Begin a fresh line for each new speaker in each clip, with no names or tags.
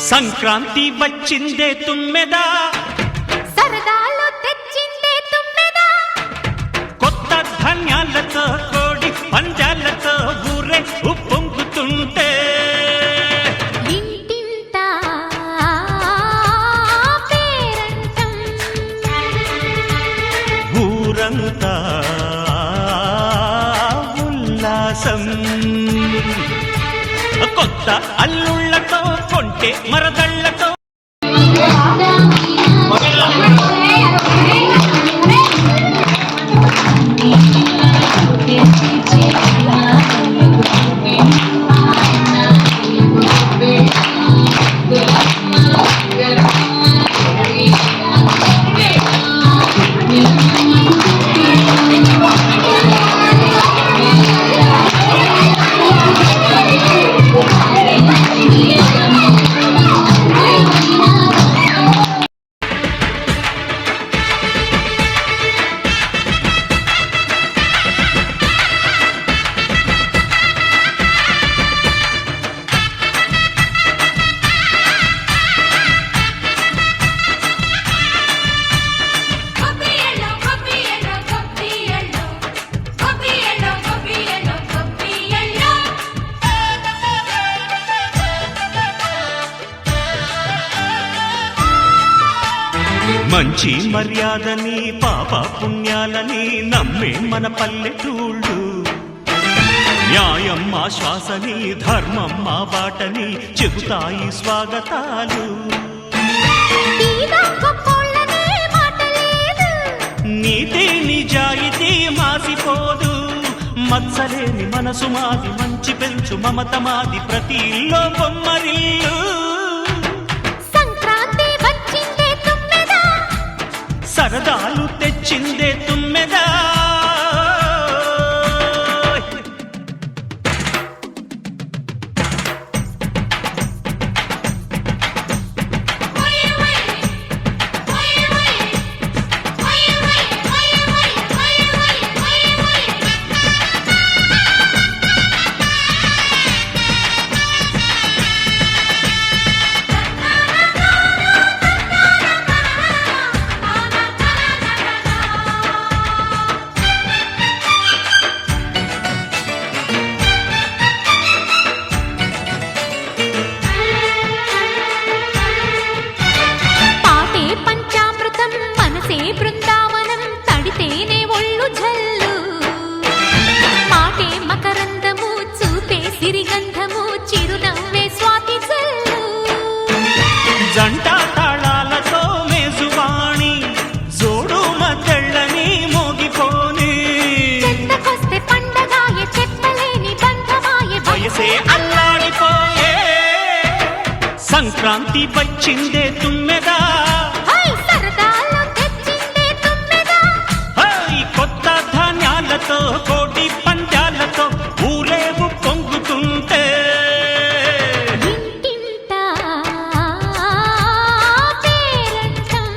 సంక్రాంతి వచ్చిందే తుమ్మెదా,
సరదాలు తెచ్చిందే తుమ్మెదా,
కొత్త ధాన్యాలతో కోడి పంజాలతో ఊరే ఉప్పొంగుతుంటే
ఇంటింటా పేరంటం,
ఊరంతా ఉల్లాసం. కొత్త అల్లుళ్ళతో కొంటే మరదళ్ళతో మంచి మర్యాదని పాప పుణ్యాలని నమ్మే మన పల్లెటూళ్ళు, న్యాయం మా శ్వాసని ధర్మం మా బాటని చెబుతాయి స్వాగతాలు. నీతి నిజాయితీ మాసిపోదు, మత్సలేని మనసు మాది, మంచి పెంచు మమత మాది, ప్రతి ఇల్లో బొమ్మరిల్లు. సరదాలు తెచ్చిందే తుమ్మెదా,
బృందావనం తడితేనే ఒళ్ళు జల్లు, మాటే మకరందము చూపే సిరిగంధము, చిరునవ్వే స్వాతి జల్లు.
జంట తాళాలతో మేజువాణి జోడు మద్దళ్ళని మోగిపోని,
చెత్తకొస్తే పండగాయ చెప్పలేని బంధమాయ,
వయసే అల్లాడిపోయే. సంక్రాంతి వచ్చిందే తుమ్మెదా, కోటి పంజాలతో ఊరేగు పొంగుతుంటే
ఇంటింటా పేరంటం,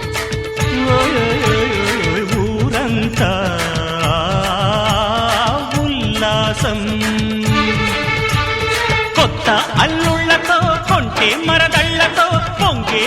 ఊరంతా ఉల్లాసం. కొత్త అల్లుళ్ళతో కొంటే మరదళ్ళతో పొంగే